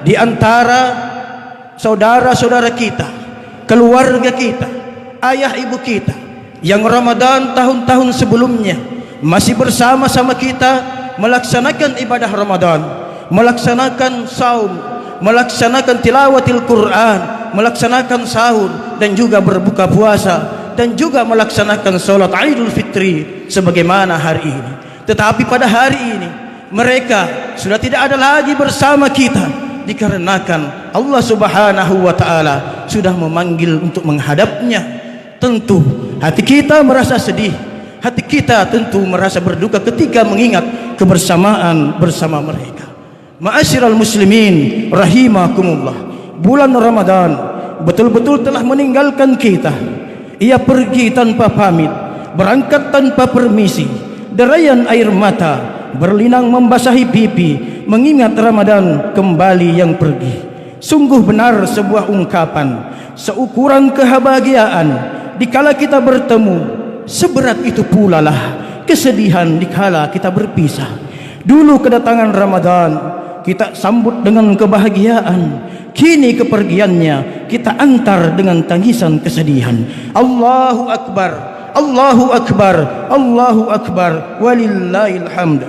di antara saudara-saudara kita, keluarga kita, ayah ibu kita yang Ramadan tahun-tahun sebelumnya masih bersama-sama kita melaksanakan ibadah Ramadan, melaksanakan saum, melaksanakan tilawatil Quran, melaksanakan sahur dan juga berbuka puasa, dan juga melaksanakan salat Idul Fitri sebagaimana hari ini. Tetapi pada hari ini mereka sudah tidak ada lagi bersama kita, dikarenakan Allah Subhanahu wa taala sudah memanggil untuk menghadapnya. Tentu hati kita merasa sedih, hati kita tentu merasa berduka ketika mengingat kebersamaan bersama mereka. Ma'asyiral muslimin rahimakumullah, bulan Ramadan betul-betul telah meninggalkan kita. Ia pergi tanpa pamit, berangkat tanpa permisi, derayan air mata berlinang membasahi pipi, mengingat Ramadan kembali yang pergi. Sungguh benar sebuah ungkapan, seukuran kebahagiaan dikala kita bertemu, seberat itu pula lah kesedihan dikala kita berpisah. Dulu kedatangan Ramadan kita sambut dengan kebahagiaan, kini kepergiannya kita antar dengan tangisan kesedihan. Allahu Akbar, Allahu Akbar, Allahu Akbar, walillahil hamd.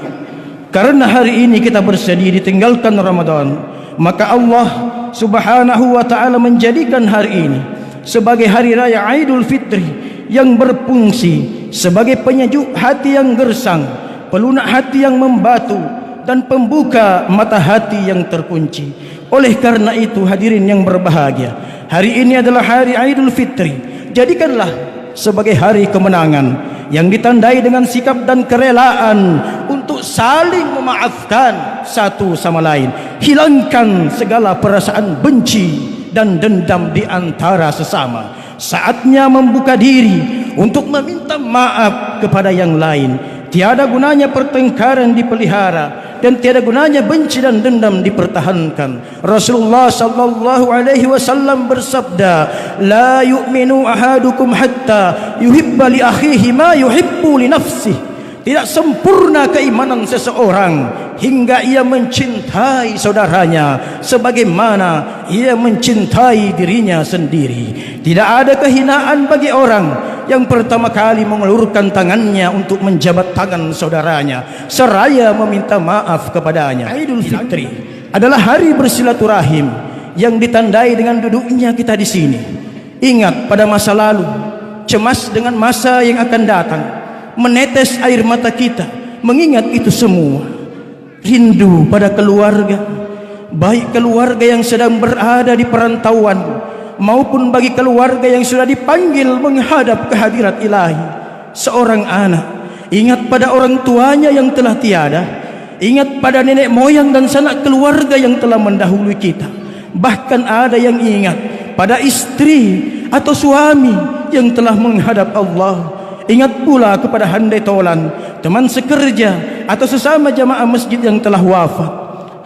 Karena hari ini kita bersedih ditinggalkan Ramadan, maka Allah Subhanahu wa taala menjadikan hari ini sebagai hari raya Idul Fitri yang berfungsi sebagai penyejuk hati yang gersang, pelunak hati yang membatu, dan pembuka mata hati yang terkunci. Oleh karena itu hadirin yang berbahagia, hari ini adalah hari Idul Fitri. Jadikanlah sebagai hari kemenangan yang ditandai dengan sikap dan kerelaan untuk saling memaafkan satu sama lain. Hilangkan segala perasaan benci dan dendam di antara sesama. Saatnya membuka diri untuk meminta maaf kepada yang lain. Tiada gunanya pertengkaran dipelihara, dan tiada gunanya benci dan dendam dipertahankan. Rasulullah sallallahu alaihi wasallam bersabda, la yu'minu ahadukum hatta yuhibba li akhihi ma yuhibbu li nafsihi. Tidak sempurna keimanan seseorang hingga ia mencintai saudaranya sebagaimana ia mencintai dirinya sendiri. Tidak ada kehinaan bagi orang yang pertama kali mengulurkan tangannya untuk menjabat tangan saudaranya seraya meminta maaf kepadanya. Idul Fitri adalah hari bersilaturahim yang ditandai dengan duduknya kita di sini. Ingat pada masa lalu, cemas dengan masa yang akan datang, menetes air mata kita mengingat itu semua. Rindu pada keluarga, baik keluarga yang sedang berada di perantauan maupun bagi keluarga yang sudah dipanggil menghadap kehadirat ilahi. Seorang anak ingat pada orang tuanya yang telah tiada, ingat pada nenek moyang dan sanak keluarga yang telah mendahului kita. Bahkan ada yang ingat pada istri atau suami yang telah menghadap Allah. Ingat pula kepada handai tolan, teman sekerja atau sesama jamaah masjid yang telah wafat.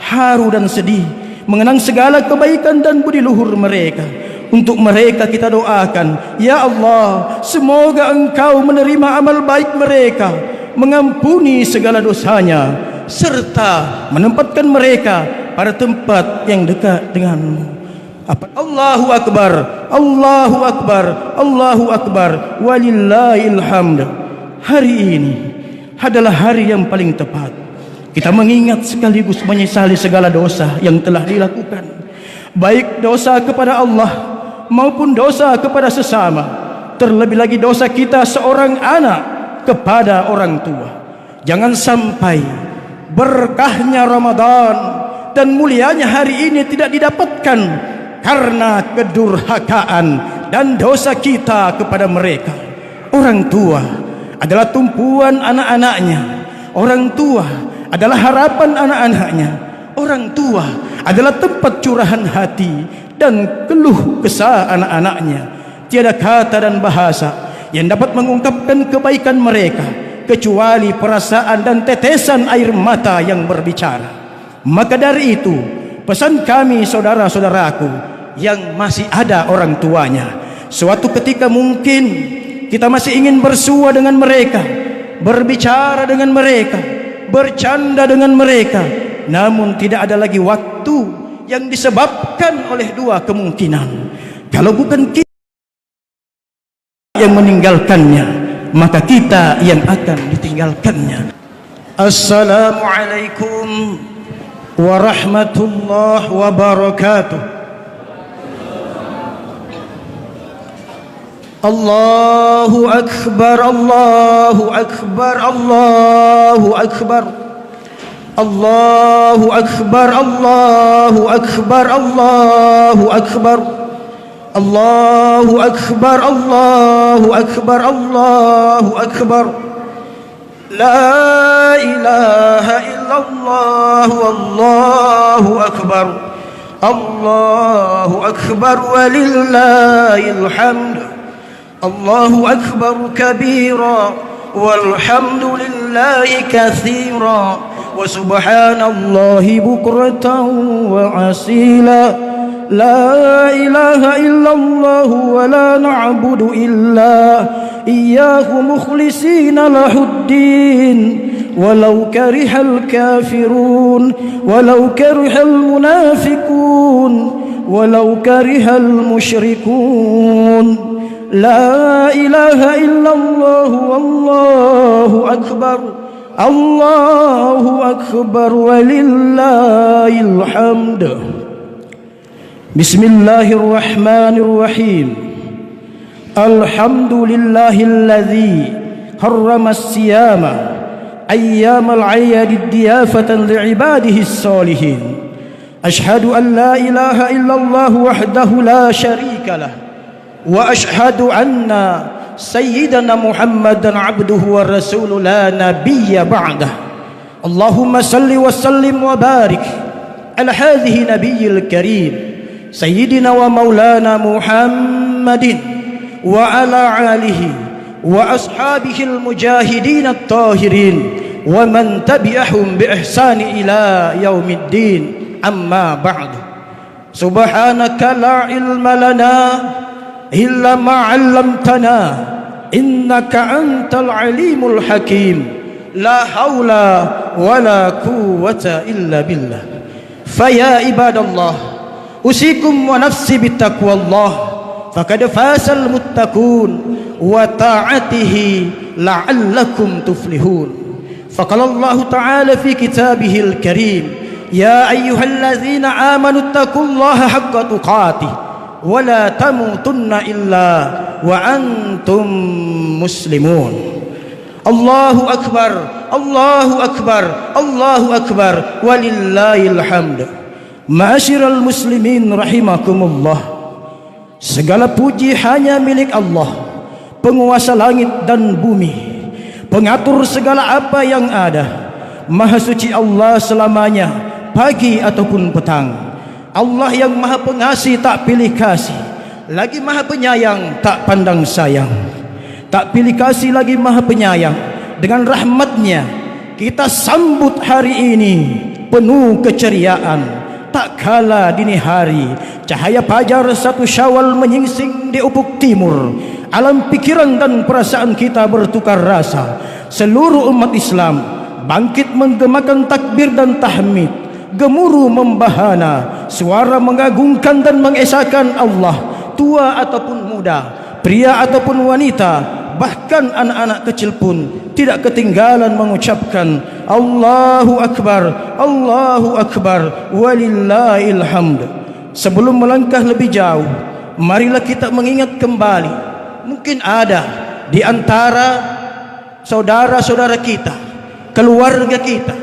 Haru dan sedih mengenang segala kebaikan dan budi luhur mereka. Untuk mereka kita doakan, ya Allah, semoga Engkau menerima amal baik mereka, mengampuni segala dosanya, serta menempatkan mereka pada tempat yang dekat denganmu. Allahu Akbar, Allahu Akbar, Allahu Akbar, walillahil hamd. Hari ini adalah hari yang paling tepat kita mengingat sekaligus menyesali segala dosa yang telah dilakukan, baik dosa kepada Allah maupun dosa kepada sesama. Terlebih lagi dosa kita seorang anak kepada orang tua. Jangan sampai berkahnya Ramadan dan mulianya hari ini tidak didapatkan karena kedurhakaan dan dosa kita kepada mereka. Orang tua adalah tumpuan anak-anaknya. Orang tua adalah harapan anak-anaknya. Orang tua adalah tempat curahan hati dan keluh kesah anak-anaknya. Tiada kata dan bahasa yang dapat mengungkapkan kebaikan mereka kecuali perasaan dan tetesan air mata yang berbicara. Maka dari itu, pesan kami saudara-saudaraku yang masih ada orang tuanya, suatu ketika mungkin kita masih ingin bersua dengan mereka, berbicara dengan mereka, bercanda dengan mereka, namun tidak ada lagi waktu, yang disebabkan oleh dua kemungkinan. Kalau bukan kita yang meninggalkannya, maka kita yang akan ditinggalkannya. Assalamualaikum warahmatullahi wabarakatuh. Allahu akbar, Allahu akbar, Allahu akbar, Allahu akbar, Allahu akbar, Allahu akbar, Allahu akbar, Allahu akbar, Allahu akbar. La ilaha illallah, wallahu akbar, Allahu akbar walillahil hamd. Allahu akbar kabira walhamdulillahi katsira wa subhanallahi bukratan wa asila. La ilaha illallah wa la na'budu illa iyyahu mukhlisina lahuddin walau karihal kafirun walau karihal munafiqun walau karihal musyrikun. La ilaha illallah wallahu akbar, Allahu akbar walillahil hamd. Bismillahirrahmanirrahim. Alhamdulillahilladzi harrama as-siyama ayyamal 'ayad diyafatan li'ibadihi as-salihin. Ashhadu an la ilaha illallah wahdahu la syarika lah wa ashhadu anna sayyidana Muhammadan 'abduhu wa rasuluhu la nabiyya ba'dah. Allahumma salli wa sallim wa barik ala hadhihi nabiyyil karim sayyidina wa maulana Muhammadin wa ala alihi wa ashabihil mujahidin at-tahirin wa man tabi'ahum bi ihsani ila yaumiddin. Amma ba'du. Subhanaka la ilma lana illa ma 'allamtana innaka antal alimul hakim. La haula wala quwwata illa billah. Faya ibadallah, usikum wa nafsi bittaqwallah, faqad fasal muttaqun wa ta'atihi la'allakum tuflihun. Faqala Allah ta'ala fi kitabihil karim, ya ayyuhallazina amanu ittaqullaha haqqa tuqatih wa la tamutunna illa wa antum muslimun. Allahu akbar, Allahu akbar, Allahu akbar walillahil hamd. Ma'asyiral muslimin rahimakumullah. Segala puji hanya milik Allah, penguasa langit dan bumi, pengatur segala apa yang ada. Maha suci Allah selamanya, pagi ataupun petang. Allah yang maha pengasih tak pilih kasih, lagi maha penyayang tak pandang sayang. Tak pilih kasih lagi maha penyayang. Dengan rahmatnya kita sambut hari ini penuh keceriaan. Tak kala dini hari, cahaya fajar 1 Syawal menyingsing di ufuk timur. Alam pikiran dan perasaan kita bertukar rasa. Seluruh umat Islam bangkit menggemakan takbir dan tahmid, gemuruh membahana, suara mengagungkan dan mengesahkan Allah. Tua ataupun muda, pria ataupun wanita, bahkan anak-anak kecil pun tidak ketinggalan mengucapkan Allahu akbar, Allahu akbar walillahil hamd. Sebelum melangkah lebih jauh, marilah kita mengingat kembali, mungkin ada di antara saudara-saudara kita, keluarga kita,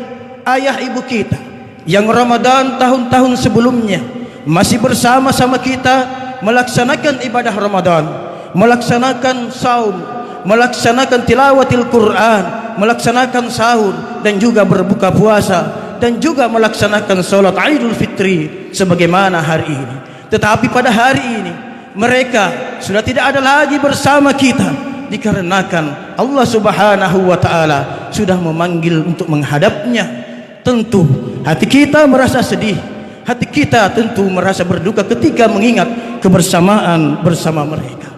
ayah ibu kita yang Ramadan tahun-tahun sebelumnya masih bersama-sama kita melaksanakan ibadah Ramadan, melaksanakan saum, melaksanakan tilawatil Quran, melaksanakan sahur dan juga berbuka puasa, dan juga melaksanakan salat Idul Fitri sebagaimana hari ini. Tetapi pada hari ini mereka sudah tidak ada lagi bersama kita, dikarenakan Allah Subhanahu wa taala sudah memanggil untuk menghadapnya. Tentu hati kita merasa sedih, hati kita tentu merasa berduka ketika mengingat kebersamaan bersama mereka.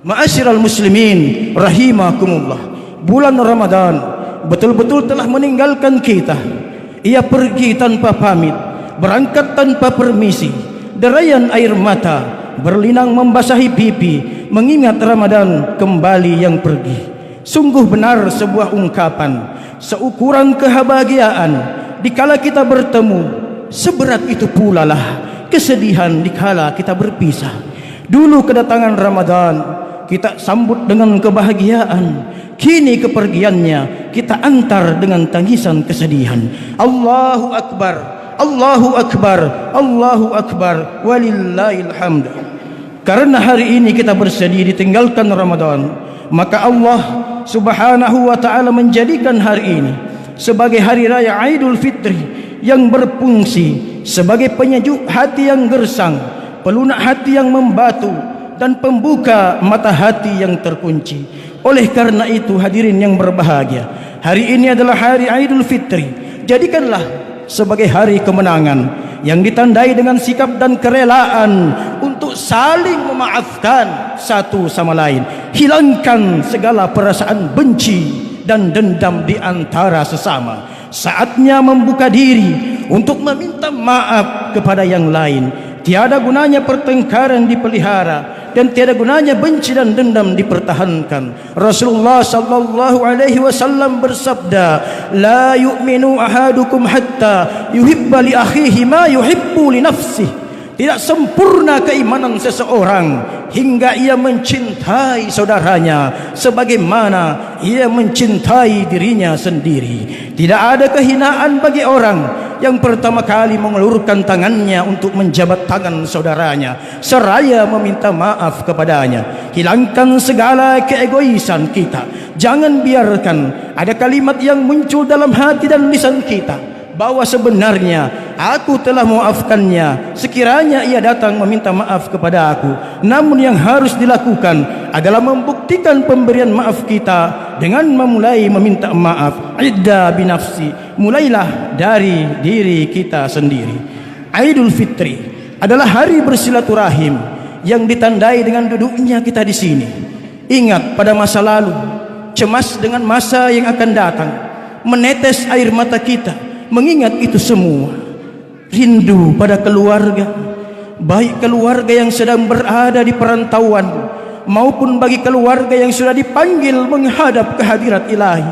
Ma'asyiral muslimin rahimakumullah, bulan Ramadan betul-betul telah meninggalkan kita. Ia pergi tanpa pamit, berangkat tanpa permisi, derayan air mata berlinang membasahi pipi, mengingat Ramadan kembali yang pergi. Sungguh benar sebuah ungkapan, seukuran kebahagiaan dikala kita bertemu, seberat itu pula lah kesedihan dikala kita berpisah. Dulu kedatangan Ramadan kita sambut dengan kebahagiaan, kini kepergiannya kita antar dengan tangisan kesedihan. Allahu Akbar, Allahu Akbar, Allahu Akbar, walillahil hamd. Karena hari ini kita bersedih ditinggalkan Ramadan, maka Allah Subhanahu wa ta'ala menjadikan hari ini sebagai hari raya Aidul Fitri yang berfungsi sebagai penyejuk hati yang gersang, pelunak hati yang membatu, dan pembuka mata hati yang terkunci. Oleh karena itu hadirin yang berbahagia, hari ini adalah hari Aidul Fitri. Jadikanlah sebagai hari kemenangan yang ditandai dengan sikap dan kerelaan untuk saling memaafkan satu sama lain. Hilangkan segala perasaan benci dan dendam di antara sesama. Saatnya membuka diri untuk meminta maaf kepada yang lain. Tiada gunanya pertengkaran dipelihara, dan tiada gunanya benci dan dendam dipertahankan. Rasulullah sallallahu alaihi wasallam bersabda, la yu'minu ahadukum hatta yuhibba li akhihi ma yuhibbu li nafsihi. Tidak sempurna keimanan seseorang hingga ia mencintai saudaranya sebagaimana ia mencintai dirinya sendiri. Tidak ada kehinaan bagi orang yang pertama kali mengulurkan tangannya untuk menjabat tangan saudaranya seraya meminta maaf kepadanya. Hilangkan segala keegoisan kita. Jangan biarkan ada kalimat yang muncul dalam hati dan lisan kita bahwa sebenarnya aku telah memaafkannya sekiranya ia datang meminta maaf kepada aku. Namun yang harus dilakukan adalah membuktikan pemberian maaf kita dengan memulai meminta maaf. Idda binafsi, mulailah dari diri kita sendiri. Aidul Fitri adalah hari bersilaturahim yang ditandai dengan duduknya kita di sini. Ingat pada masa lalu, cemas dengan masa yang akan datang, menetes air mata kita mengingat itu semua. Rindu pada keluarga, baik keluarga yang sedang berada di perantauan maupun bagi keluarga yang sudah dipanggil menghadap kehadirat ilahi.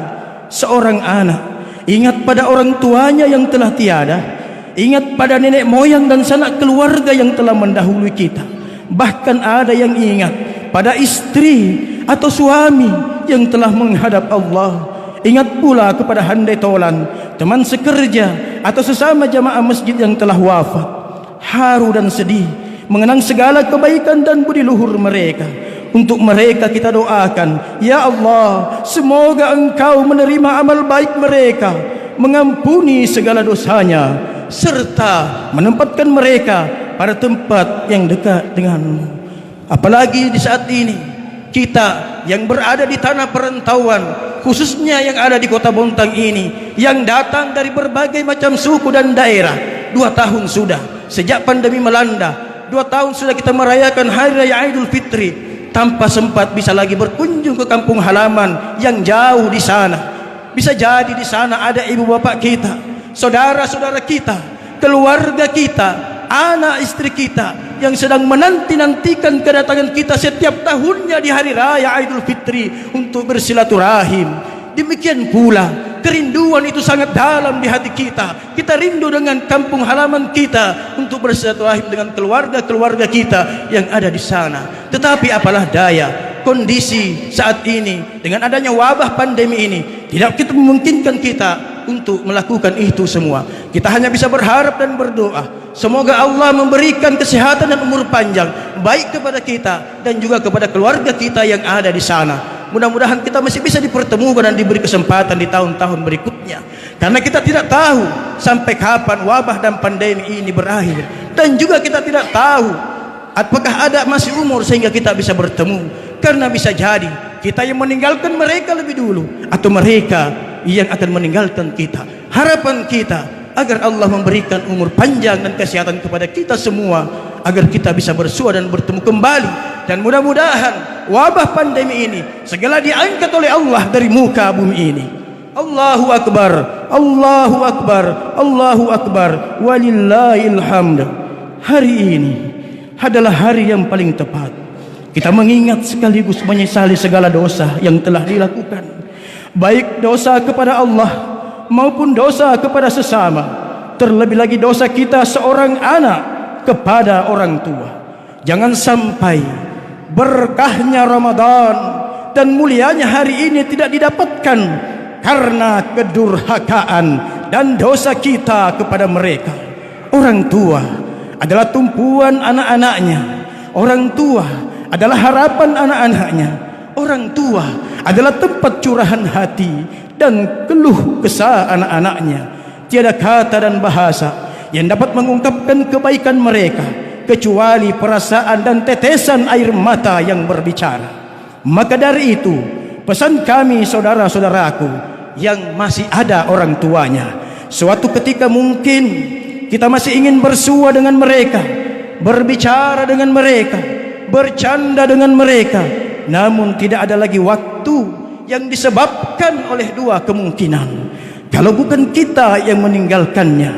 Seorang anak ingat pada orang tuanya yang telah tiada, ingat pada nenek moyang dan sanak keluarga yang telah mendahului kita. Bahkan ada yang ingat pada istri atau suami yang telah menghadap Allah. Ingat pula kepada handai tolan, teman sekerja atau sesama jamaah masjid yang telah wafat. Haru dan sedih mengenang segala kebaikan dan budi luhur mereka. Untuk mereka kita doakan, ya Allah, semoga Engkau menerima amal baik mereka, mengampuni segala dosanya, serta menempatkan mereka pada tempat yang dekat denganmu. Apalagi di saat ini kita yang berada di tanah perantauan, khususnya yang ada di kota Bontang ini, yang datang dari berbagai macam suku dan daerah. 2 tahun sudah sejak pandemi melanda, 2 tahun sudah kita merayakan Hari Raya Aidul Fitri tanpa sempat bisa lagi berkunjung ke kampung halaman yang jauh di sana. Bisa jadi di sana ada ibu bapak kita, saudara-saudara kita, keluarga kita, anak istri kita yang sedang menanti-nantikan kedatangan kita setiap tahunnya di Hari Raya Aidul Fitri untuk bersilaturahim. Demikian pula kerinduan itu sangat dalam di hati kita. Kita rindu dengan kampung halaman kita untuk bersilaturahim dengan keluarga-keluarga kita yang ada di sana. Tetapi apalah daya, kondisi saat ini dengan adanya wabah pandemi ini tidak kita memungkinkan kita untuk melakukan itu semua. Kita hanya bisa berharap dan berdoa, semoga Allah memberikan kesehatan dan umur panjang baik kepada kita dan juga kepada keluarga kita yang ada di sana. Mudah-mudahan kita masih bisa dipertemukan dan diberi kesempatan di tahun-tahun berikutnya, karena kita tidak tahu sampai kapan wabah dan pandemi ini berakhir, dan juga kita tidak tahu apakah ada masih umur sehingga kita bisa bertemu. Karena bisa jadi kita yang meninggalkan mereka lebih dulu, atau mereka yang akan meninggalkan kita. Harapan kita agar Allah memberikan umur panjang dan kesehatan kepada kita semua, agar kita bisa bersua dan bertemu kembali. Dan mudah-mudahan wabah pandemi ini segala diangkat oleh Allah dari muka bumi ini. Allahu Akbar, Allahu Akbar, Allahu Akbar, walillahil hamd. Hari ini adalah hari yang paling tepat kita mengingat sekaligus menyesali segala dosa yang telah dilakukan, baik dosa kepada Allah maupun dosa kepada sesama, terlebih lagi dosa kita seorang anak kepada orang tua. Jangan sampai berkahnya Ramadan dan mulianya hari ini tidak didapatkan karena kedurhakaan dan dosa kita kepada mereka. Orang tua adalah tumpuan anak-anaknya, orang tua adalah harapan anak-anaknya, orang tua adalah tempat curahan hati dan keluh kesah anak-anaknya. Tiada kata dan bahasa yang dapat mengungkapkan kebaikan mereka kecuali perasaan dan tetesan air mata yang berbicara. Maka dari itu, pesan kami saudara-saudaraku yang masih ada orang tuanya, suatu ketika mungkin kita masih ingin bersua dengan mereka, berbicara dengan mereka, bercanda dengan mereka, namun tidak ada lagi waktu yang disebabkan oleh dua kemungkinan. Kalau bukan kita yang meninggalkannya,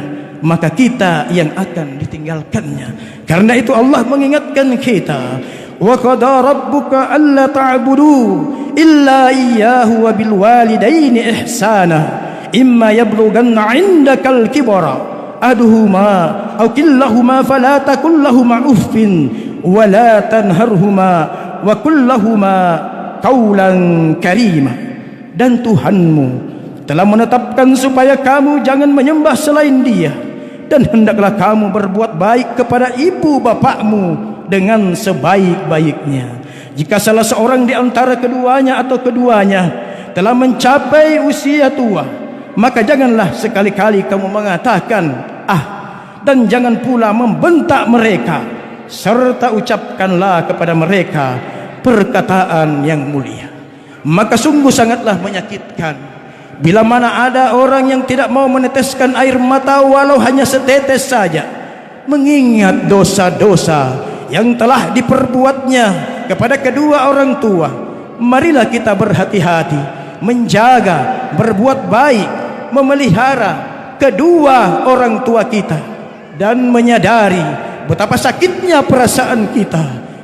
maka kita yang akan ditinggalkannya. Karena itu Allah mengingatkan kita, wa qada rabbuka alla ta'budu illa iyyahu wa bil walidaini ihsana imma yablughanna 'indakal kibara aduhuma aw killahuma fala takul lahumā uffin wa la tanharhuma wa qul lahumā qawlan karīma. Dan Tuhanmu telah menetapkan supaya kamu jangan menyembah selain Dia, dan hendaklah kamu berbuat baik kepada ibu bapakmu dengan sebaik-baiknya. Jika salah seorang di antara keduanya atau keduanya telah mencapai usia tua, maka janganlah sekali-kali kamu mengatakan ah, dan jangan pula membentak mereka, serta ucapkanlah kepada mereka perkataan yang mulia. Maka sungguh sangatlah menyakitkan bila mana ada orang yang tidak mau meneteskan air mata walau hanya setetes saja, mengingat dosa-dosa yang telah diperbuatnya kepada kedua orang tua. Marilah kita berhati-hati, menjaga, berbuat baik, memelihara kedua orang tua kita, dan menyadari betapa sakitnya perasaan kita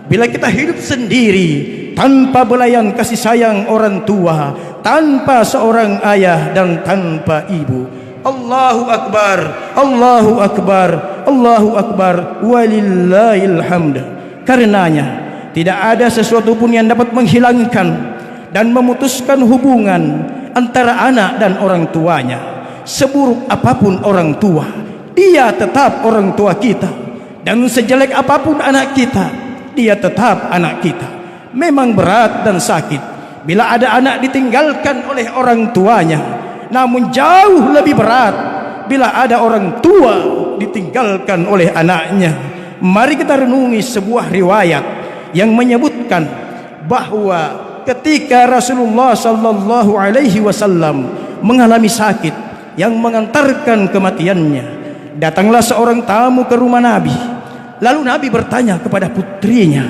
bila kita hidup sendiri tanpa belayan kasih sayang orang tua, tanpa seorang ayah dan tanpa ibu. Allahu Akbar, Allahu Akbar, Allahu Akbar, walillahil hamd. Karenanya tidak ada sesuatu pun yang dapat menghilangkan dan memutuskan hubungan antara anak dan orang tuanya. Seburuk apapun orang tua, dia tetap orang tua kita, dan sejelek apapun anak kita, dia tetap anak kita. Memang berat dan sakit bila ada anak ditinggalkan oleh orang tuanya, namun jauh lebih berat bila ada orang tua ditinggalkan oleh anaknya. Mari kita renungi sebuah riwayat yang menyebutkan bahwa ketika Rasulullah sallallahu alaihi wasallam mengalami sakit yang mengantarkan kematiannya, datanglah seorang tamu ke rumah Nabi. Lalu Nabi bertanya kepada putrinya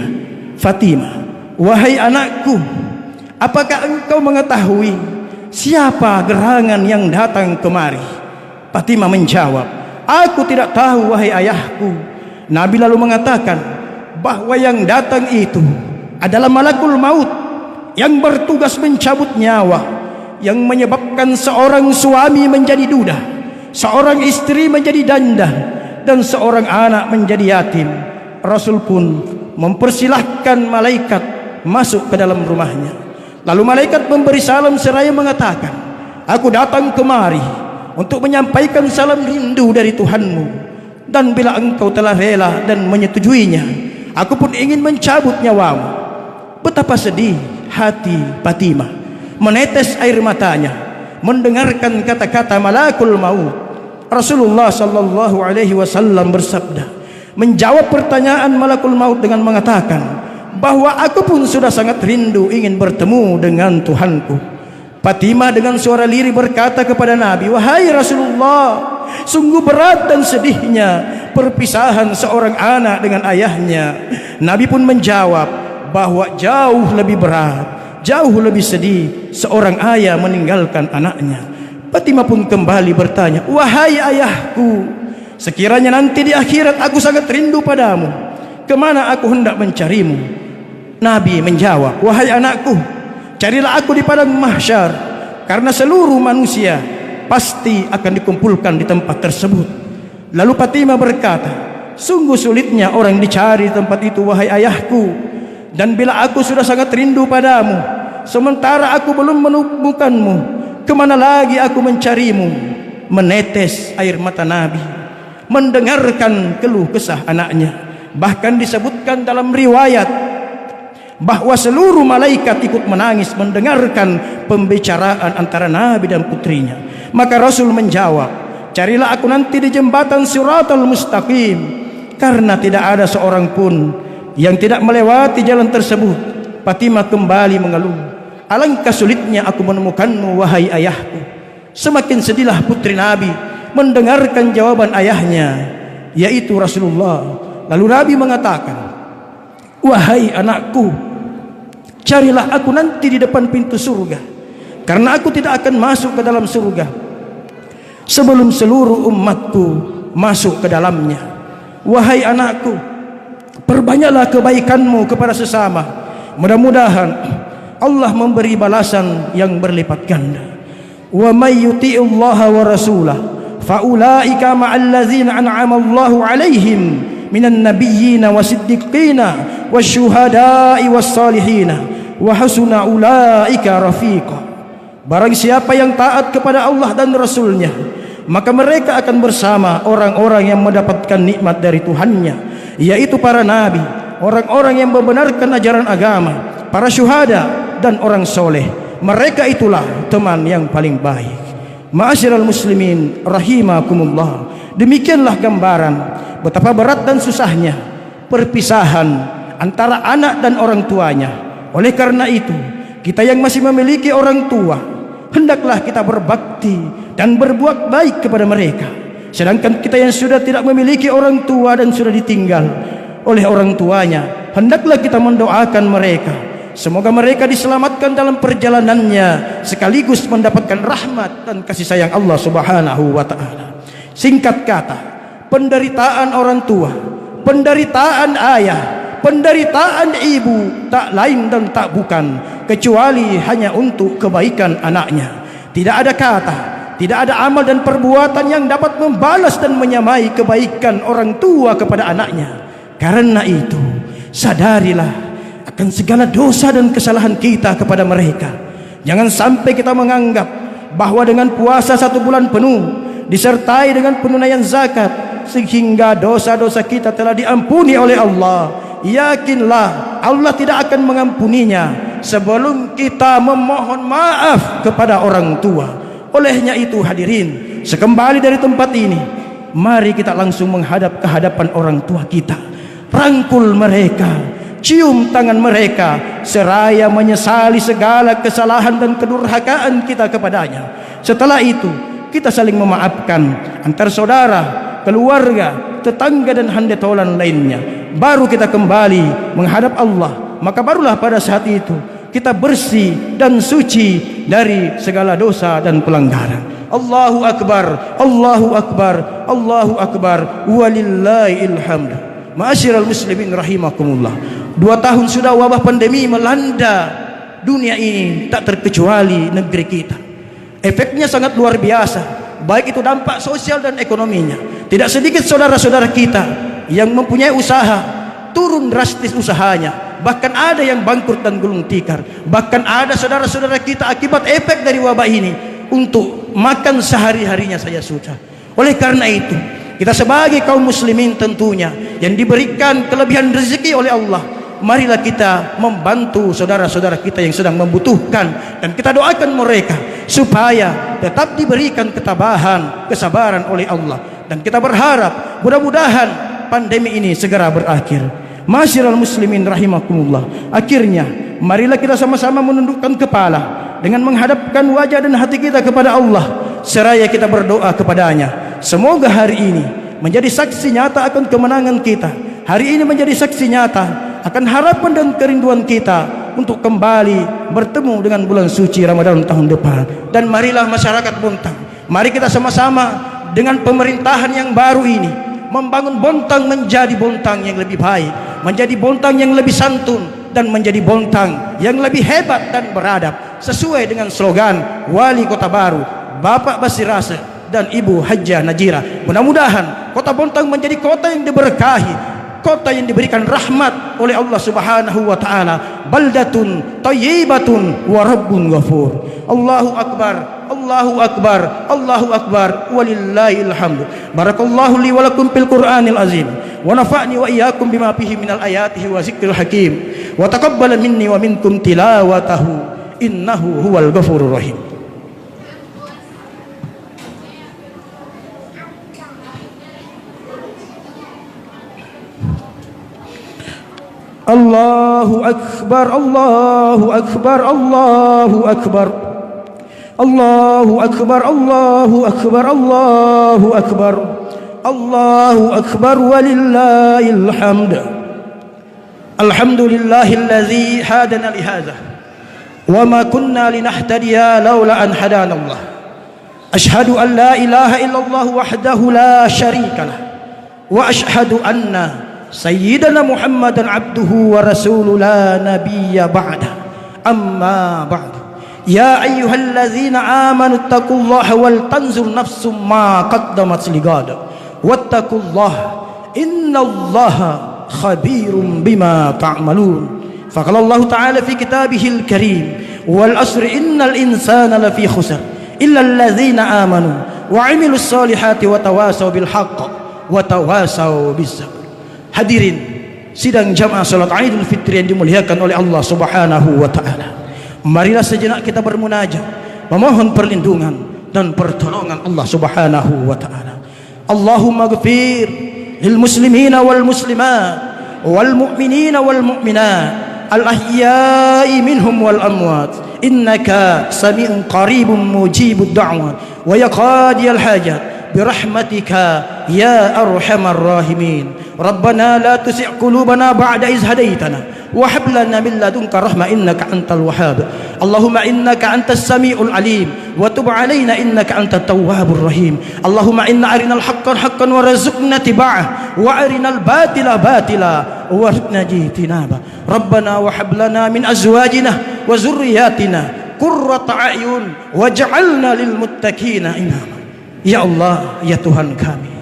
Fatimah, "Wahai anakku, apakah engkau mengetahui siapa gerangan yang datang kemari?" Fatimah menjawab, "Aku tidak tahu, wahai ayahku." Nabi lalu mengatakan bahwa yang datang itu adalah malakul maut yang bertugas mencabut nyawa, yang menyebabkan seorang suami menjadi duda, seorang istri menjadi janda, dan seorang anak menjadi yatim. Rasul pun mempersilahkan malaikat masuk ke dalam rumahnya. Lalu malaikat memberi salam seraya mengatakan, "Aku datang kemari untuk menyampaikan salam rindu dari Tuhanmu, dan bila engkau telah rela dan menyetujuinya, aku pun ingin mencabut nyawamu." Betapa sedih hati Fatimah, menetes air matanya mendengarkan kata-kata malakul maut. Rasulullah sallallahu alaihi wasallam bersabda, menjawab pertanyaan malakul maut dengan mengatakan bahwa aku pun sudah sangat rindu ingin bertemu dengan Tuhanku. Fatimah dengan suara lirih berkata kepada Nabi, "Wahai Rasulullah, sungguh berat dan sedihnya perpisahan seorang anak dengan ayahnya." Nabi pun menjawab bahwa jauh lebih berat, jauh lebih sedih seorang ayah meninggalkan anaknya. Fatimah pun kembali bertanya, wahai ayahku, sekiranya nanti di akhirat aku sangat rindu padamu, kemana aku hendak mencarimu? Nabi menjawab, wahai anakku, carilah aku di padang mahsyar, karena seluruh manusia pasti akan dikumpulkan di tempat tersebut. Lalu Fatimah berkata, sungguh sulitnya orang dicari di tempat itu, wahai ayahku, dan bila aku sudah sangat rindu padamu, sementara aku belum menemukanmu, kemana lagi aku mencarimu? Menetes air mata Nabi mendengarkan keluh kesah anaknya. Bahkan disebutkan dalam riwayat bahwa seluruh malaikat ikut menangis mendengarkan pembicaraan antara Nabi dan putrinya. Maka Rasul menjawab, carilah aku nanti di jembatan Siratal Mustaqim, karena tidak ada seorang pun yang tidak melewati jalan tersebut. Fatimah kembali mengeluh, alangkah sulitnya aku menemukanmu, wahai ayahku. Semakin sedihlah putri Nabi mendengarkan jawaban ayahnya, yaitu Rasulullah. Lalu Nabi mengatakan, wahai anakku, carilah aku nanti di depan pintu surga, karena aku tidak akan masuk ke dalam surga sebelum seluruh umatku masuk ke dalamnya. Wahai anakku, perbanyaklah kebaikanmu kepada sesama, mudah-mudahan Allah memberi balasan yang berlipat ganda. Wa may yuti'illaha wa rasulah fa ulaika ma'al ladzina an'ama Allahu 'alaihim minan nabiyyina wasiddiqina wasyuhada'i wassalihin wa hasuna ulaika rafiqa. Barang siapa yang taat kepada Allah dan Rasulnya, maka mereka akan bersama orang-orang yang mendapatkan nikmat dari Tuhannya, yaitu para nabi, orang-orang yang membenarkan ajaran agama, para syuhada dan orang soleh. Mereka itulah teman yang paling baik. Ma'asyiral muslimin rahimakumullah, demikianlah gambaran betapa berat dan susahnya perpisahan antara anak dan orang tuanya. Oleh karena itu, kita yang masih memiliki orang tua, hendaklah kita berbakti dan berbuat baik kepada mereka. Sedangkan kita yang sudah tidak memiliki orang tua dan sudah ditinggal oleh orang tuanya, hendaklah kita mendoakan mereka, semoga mereka diselamatkan dalam perjalanannya, sekaligus mendapatkan rahmat dan kasih sayang Allah Subhanahu wa ta'ala. Singkat kata, penderitaan orang tua, penderitaan ayah, penderitaan ibu tak lain dan tak bukan kecuali hanya untuk kebaikan anaknya. Tidak ada kata, tidak ada amal dan perbuatan yang dapat membalas dan menyamai kebaikan orang tua kepada anaknya. Karena itu, sadarilah akan segala dosa dan kesalahan kita kepada mereka. Jangan sampai kita menganggap bahwa dengan puasa 1 bulan penuh disertai dengan penunaian zakat sehingga dosa-dosa kita telah diampuni oleh Allah. Yakinlah Allah tidak akan mengampuninya sebelum kita memohon maaf kepada orang tua. Olehnya itu hadirin, sekembali dari tempat ini, mari kita langsung menghadap ke hadapan orang tua kita, rangkul mereka, cium tangan mereka, seraya menyesali segala kesalahan dan kedurhakaan kita kepadanya. Setelah itu kita saling memaafkan antar saudara, keluarga, tetangga dan handetolan lainnya. Baru kita kembali menghadap Allah. Maka barulah pada saat itu kita bersih dan suci dari segala dosa dan pelanggaran. Allahu Akbar, Allahu Akbar, Allahu Akbar, walillahil hamd. Ma'asyiral muslimin rahimakumullah. 2 tahun sudah wabah pandemi melanda dunia ini, tak terkecuali negeri kita. Efeknya sangat luar biasa, baik itu dampak sosial dan ekonominya. Tidak sedikit saudara-saudara kita yang mempunyai usaha turun drastis usahanya, bahkan ada yang bangkrut dan gulung tikar. Bahkan ada saudara-saudara kita akibat efek dari wabah ini untuk makan sehari-harinya saja susah. Oleh karena itu, kita sebagai kaum muslimin tentunya yang diberikan kelebihan rezeki oleh Allah, marilah kita membantu saudara-saudara kita yang sedang membutuhkan, dan kita doakan mereka supaya tetap diberikan ketabahan, kesabaran oleh Allah. Dan kita berharap mudah-mudahan pandemi ini segera berakhir. Ma'asyiral muslimin rahimakumullah. Akhirnya marilah kita sama-sama menundukkan kepala dengan menghadapkan wajah dan hati kita kepada Allah, seraya kita berdoa kepadanya. Semoga hari ini menjadi saksi nyata akan kemenangan kita. Hari ini menjadi saksi nyata akan harapan dan kerinduan kita untuk kembali bertemu dengan bulan suci Ramadan tahun depan. Dan marilah masyarakat Bontang, mari kita sama-sama dengan pemerintahan yang baru ini membangun Bontang menjadi Bontang yang lebih baik, menjadi Bontang yang lebih santun, dan menjadi Bontang yang lebih hebat dan beradab sesuai dengan slogan Wali Kota Baru Bapak Basir Rasa dan Ibu Hajjah Najira. Mudah-mudahan kota Bontang menjadi kota yang diberkahi, kota yang diberikan rahmat oleh Allah Subhanahu wa taala. Baldatun thayyibatun wa rabbun ghafur. Allahu akbar, Allahu akbar, Allahu akbar, walillahil hamd. Barakallahu li wa lakum fil Qur'anil azim wa nafa'ni wa iyyakum bima fihi minal ayatihi wa zikril hakim wa taqabbala minni wa minkum tilawatahu innahu huwal ghafurur rahim. Allahu akbar, Allahu akbar, Allahu akbar, Allahu akbar, Allahu akbar, Allahu akbar, Allahu akbar, walillahil hamd. Alhamdulillahilladzi hadana lihadza wa ma kunna linahtadiya laula an hadana Allah. Ashhadu an la ilaha illallah wahdahu la syarika lah wa ashhadu anna Sayyidina Muhammadan abduhu wa rasuluhu la nabiyya ba'da. Amma ba'du. Ya ayyuhallazina amanu taqullaha wal tanzur nafsum ma qaddamat ligad. Wattaqullaha innallaha khabirum bima ta'malun. Faqala Allah ta'ala fi kitabihil karim wal asri innal insana lafi khusr illa allazina amanu wa 'amilus solihati wa tawasaw bil haqq wa tawasaw bis sabr. Hadirin sidang jamaah salat Idul Fitri yang dimuliakan oleh Allah Subhanahu wa taala. Marilah sejenak kita bermunajat, memohon perlindungan dan pertolongan Allah Subhanahu wa taala. Allahumma ighfir lil muslimina wal muslimat wal mu'minina wal mu'minat al ahya'i minhum wal amwat innaka sami'un qaribun mujibud da'wat wa yaqadiyal hajat birahmatika ya arhamar rahimin. Rabbana la tusi' qulubana ba'da iz hadaitana wa hab lana min ladunka rahmah innaka antal wahhab. Allahumma innaka antas samiul alim wa tub alaina innaka antat tawwabur rahim. Allahumma inna arinal haqqan haqqan warzuqna tiba'ah wa arinal batila batila warzuqna jitinaba. Rabbana wa hab lana min azwajina wa zurriyyatina qurrata a'yun waj'alna lil muttaqina imama. Ya Allah, ya Tuhan kami,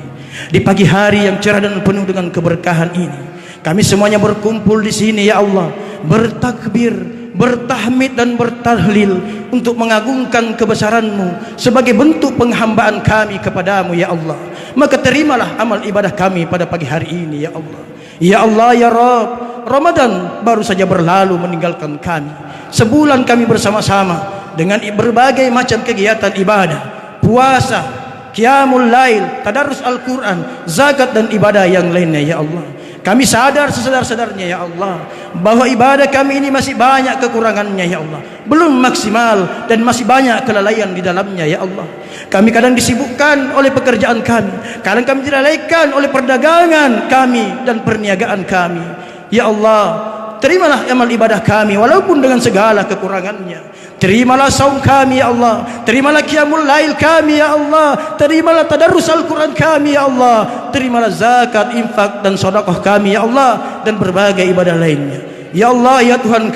di pagi hari yang cerah dan penuh dengan keberkahan ini, kami semuanya berkumpul di sini ya Allah, bertakbir, bertahmid dan bertahlil untuk mengagungkan kebesaran-Mu sebagai bentuk penghambaan kami kepadamu ya Allah. Maka terimalah amal ibadah kami pada pagi hari ini ya Allah. Ya Allah ya Rabb, Ramadan baru saja berlalu meninggalkan kami. Sebulan kami bersama-sama dengan berbagai macam kegiatan ibadah, puasa, qiyamul lail, tadarus Al-Quran, zakat dan ibadah yang lainnya ya Allah. Kami sadar sesadar-sadarnya ya Allah bahwa ibadah kami ini masih banyak kekurangannya ya Allah, belum maksimal dan masih banyak kelalaian di dalamnya ya Allah. Kami kadang disibukkan oleh pekerjaan kami, kadang kami dilalaikan oleh perdagangan kami dan perniagaan kami ya Allah. Terimalah amal ibadah kami walaupun dengan segala kekurangannya. Terimalah saum kami ya Allah, terimalah qiyamul lail kami ya Allah, terimalah tadarrus Al-Quran kami ya Allah, terimalah zakat, infak dan sedekah kami ya Allah, dan berbagai ibadah lainnya. Ya Allah ya Tuhan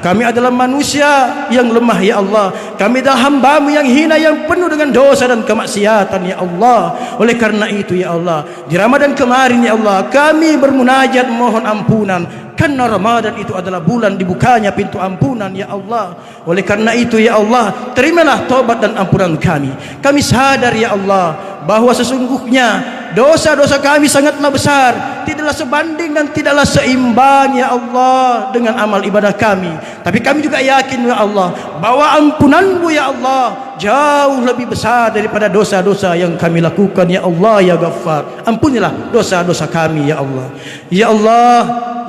kami adalah manusia yang lemah ya Allah, kami adalah hamba-Mu yang hina, yang penuh dengan dosa dan kemaksiatan ya Allah. Oleh karena itu ya Allah, di Ramadan kemarin ya Allah, kami bermunajat mohon ampunan, karena Ramadan itu adalah bulan dibukanya pintu ampunan ya Allah. Oleh karena itu ya Allah, terimalah taubat dan ampunan kami. Kami sadar ya Allah bahwa sesungguhnya dosa-dosa kami sangatlah besar, tidaklah sebanding dan tidaklah seimbang ya Allah dengan amal ibadah kami. Tapi kami juga yakin ya Allah bahwa ampunan-Mu ya Allah jauh lebih besar daripada dosa-dosa yang kami lakukan ya Allah ya Ghaffar. Ampunilah dosa-dosa kami ya Allah. Ya Allah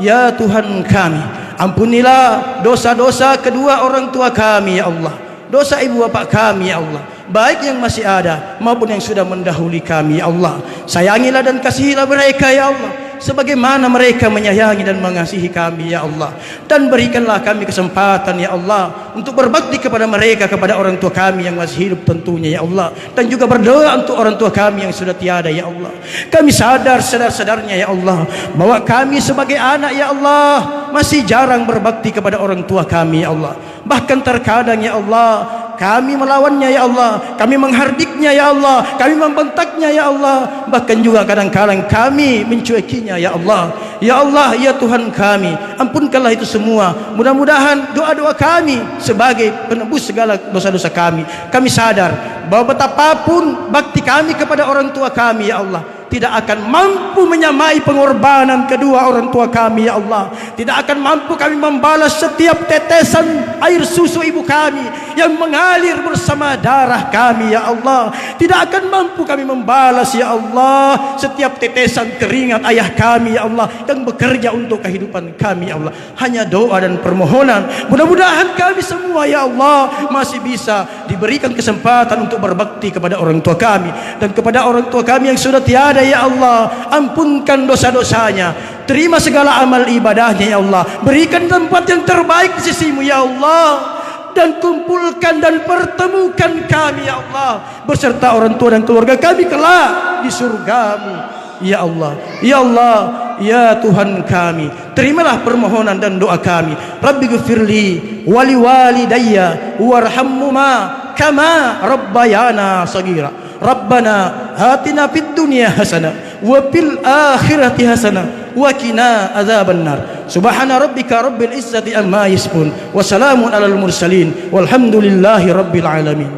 ya Tuhan kami, ampunilah dosa-dosa kedua orang tua kami ya Allah, dosa ibu bapak kami ya Allah, baik yang masih ada maupun yang sudah mendahului kami ya Allah. Sayangilah dan kasihilah mereka ya Allah, sebagaimana mereka menyayangi dan mengasihi kami ya Allah. Dan berikanlah kami kesempatan ya Allah untuk berbakti kepada mereka, kepada orang tua kami yang masih hidup tentunya ya Allah, dan juga berdoa untuk orang tua kami yang sudah tiada ya Allah. Kami sadar-sadarnya ya Allah bahwa kami sebagai anak ya Allah masih jarang berbakti kepada orang tua kami ya Allah. Bahkan terkadang ya Allah kami melawannya ya Allah, kami menghardiknya ya Allah, kami membentaknya ya Allah, bahkan juga kadang-kadang kami mencuekinya ya Allah. Ya Allah, ya Tuhan kami, ampunkanlah itu semua. Mudah-mudahan doa-doa kami sebagai penebus segala dosa-dosa kami. Kami sadar bahwa betapapun bakti kami kepada orang tua kami ya Allah tidak akan mampu menyamai pengorbanan kedua orang tua kami ya Allah. Tidak akan mampu kami membalas setiap tetesan air susu ibu kami yang mengalir bersama darah kami ya Allah. Tidak akan mampu kami membalas ya Allah setiap tetesan keringat ayah kami ya Allah yang bekerja untuk kehidupan kami ya Allah. Hanya doa dan permohonan, mudah-mudahan kami semua ya Allah masih bisa diberikan kesempatan untuk berbakti kepada orang tua kami, dan kepada orang tua kami yang sudah tiada ya Allah, ampunkan dosa-dosanya, terima segala amal ibadahnya ya Allah, berikan tempat yang terbaik di sisimu ya Allah, dan kumpulkan dan pertemukan kami ya Allah beserta orang tua dan keluarga kami kelak di surgamu ya Allah. Ya Allah, ya Tuhan kami, terimalah permohonan dan doa kami. Rabbi ghfirli wali walidayya warhamhuma kama rabbayana sagira. Rabbana atina fid dunya hasanah wa fil akhirati hasanah wa qina adzabannar. Subhana rabbika rabbil izzati amma yasifun wa salamun alal mursalin walhamdulillahi rabbil alamin.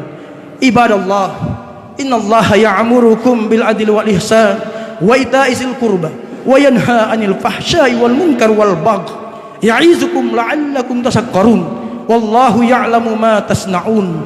Ibadallah, innallaha ya'murukum bil adli wal ihsan wa ita'izil qurba wa yanha 'anil fahsya'i wal munkar wal baghi ya'izukum la'allakum tadhakkarun wallahu ya'lamu ma tasna'un.